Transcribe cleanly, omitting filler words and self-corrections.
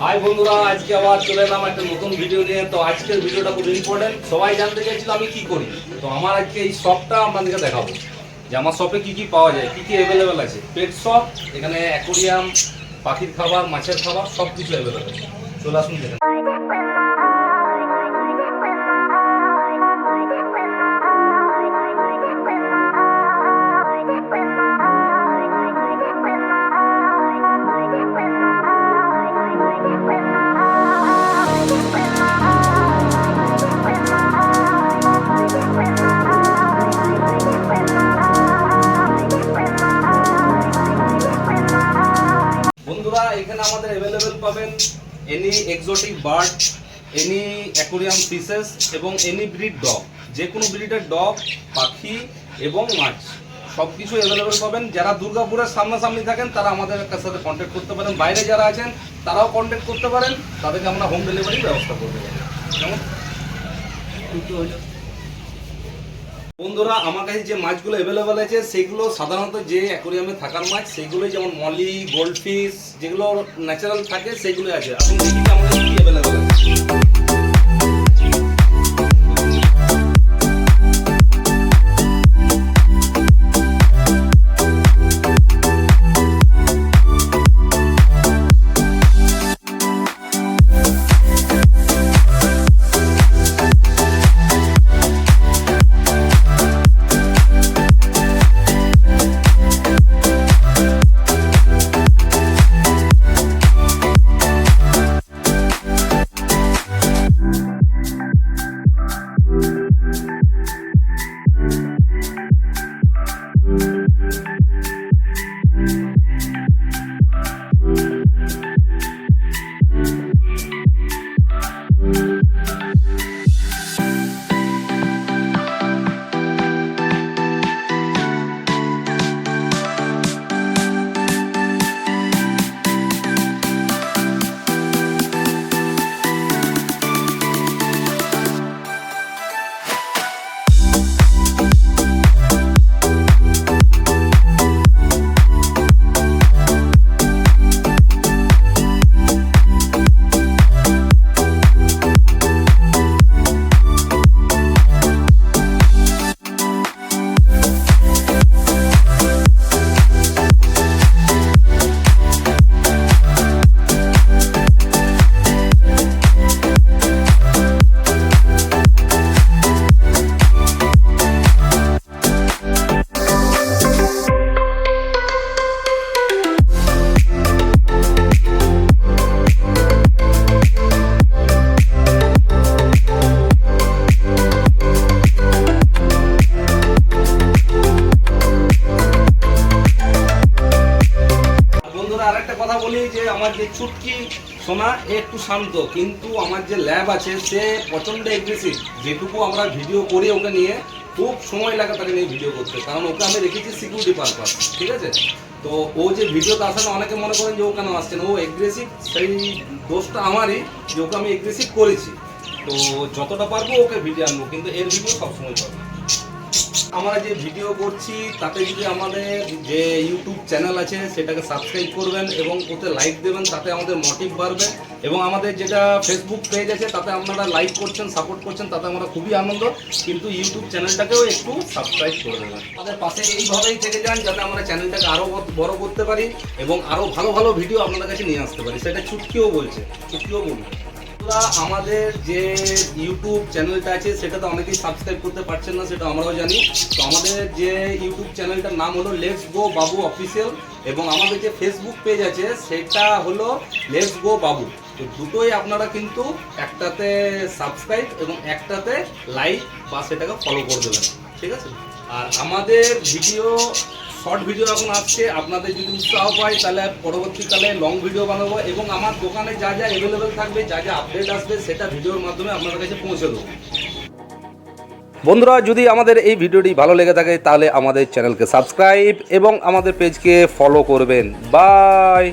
High বন্ধুরা, আজকে আবার চলে এলাম একটা নতুন ভিডিও নিয়ে। তো আজকের ভিডিওটা খুব ইম্পর্টেন্ট, সবাই জানতে চাইছিল আমি কি করি। তো আমার আজকে এই শপটা আপনাদেরকে দেখাবো যে আমার শপে কি কি পাওয়া যায়, কি কি অ্যাভেলেবেল আছে। পেট শপ, এখানে অ্যাকোরিয়াম, পাখির খাবার, মাছের খাবার সব কিছু অ্যাভেলেবেল। চলে আসুন দেখেন। বন্ধুরা, এখানে আমাদের অ্যাভেলেবেল পাবেন any exotic bird, any aquarium fishes এবং এনি ব্রিড ডগ। যে কোনো ব্রিডের ডগ, পাখি এবং মাছ সব কিছু অ্যাভেলেবেল পাবেন। যারা দুর্গাপুরের সামনাসামনি থাকেন তারা আমাদের সাথে কন্ট্যাক্ট করতে পারেন। বাইরে যারা আছেন তারাও কন্ট্যাক্ট করতে পারেন, তাদেরকে আমরা হোম ডেলিভারির ব্যবস্থা করতে পারি। কেমন বন্ধুরা, আমার কাছে যে মাছগুলো অ্যাভেলেবেল আছে সেগুলো সাধারণত যে অ্যাকোরিয়ামে থাকার মাছ, সেইগুলোই, যেমন মলি, গোল্ডফিশ, যেগুলো ন্যাচারাল থাকে সেইগুলোই আছে। আপনি দেখি যে আমাদের কি অ্যাভেলেবেল আছে। আরেকটা কথা বলি যে আমার যে চুটকি সোনা একটু শান্ত, কিন্তু আমার যে ল্যাব আছে সে প্রচণ্ড এগ্রেসিভ। যেটুকু আমরা ভিডিও করি ওকে নিয়ে খুব সময় লাগে তাকে নিয়ে ভিডিও করতে, কারণ ওকে আমি রেখেছি সিকিউরিটি পারপাস, ঠিক আছে। তো ও যে ভিডিওতে আসে না, অনেকে মনে করেন যে ও কেন আসছে না, ও এগ্রেসিভ। সেই দোষটা আমারই যে ওকে আমি এগ্রেসিভ করেছি। তো যতটা পারবো ওকে ভিডিও আনবো, কিন্তু এর ভিডিও সবসময় পাবো। আমরা যে ভিডিও করছি তাতে যদি আমাদের যে ইউটিউব চ্যানেল আছে সেটাকে সাবস্ক্রাইব করবেন এবং ওতে লাইক দেবেন, তাতে আমাদের মোটিভ বাড়বে। এবং আমাদের যেটা ফেসবুক পেজ আছে তাতে আপনারা লাইক করছেন, সাপোর্ট করছেন, তাতে আমরা খুবই আনন্দ। কিন্তু ইউটিউব চ্যানেলটাকেও একটু সাবস্ক্রাইব করে দেবেন। আমাদের পাশে এইভাবেই থেকে যান যাতে আমরা চ্যানেলটাকে আরও বড় করতে পারি এবং আরও ভালো ভালো ভিডিও আপনাদের কাছে নিয়ে আসতে পারি। সেটা চুটকিও বলছে, চুটকিও বলবে। আমাদের যে ইউটিউব চ্যানেলটা আছে সেটাতে অনেকেই সাবস্ক্রাইব করতে পারছেন না, সেটা আমরাও জানি। তো আমাদের যে ইউটিউব চ্যানেলটার নাম হলো লেটস গো বাবু অফিসিয়াল, এবং আমাদের যে ফেসবুক পেজ আছে সেটা হলো লেটস গো বাবু। তো দুটোই আপনারা কিন্তু একটাতে সাবস্ক্রাইব এবং একটাতে লাইক বা সেটাকে ফলো করে দেবেন, ঠিক আছে। আর আমাদের ভিডিও, শর্ট ভিডিও এখন আসছে, আপনাদের যদি উৎসাহ পায় তাহলে পরবর্তীকালে লং ভিডিও বানাবো এবং আমার দোকানে যা যা অ্যাভেলেবেল থাকবে, যা যা আপডেট আসবে সেটা ভিডিওর মাধ্যমে আপনাদের কাছে পৌঁছে দেবো। বন্ধুরা, যদি আমাদের এই ভিডিওটি ভালো লেগে থাকে তাহলে আমাদের চ্যানেলকে সাবস্ক্রাইব এবং আমাদের পেজকে ফলো করবেন। বাই।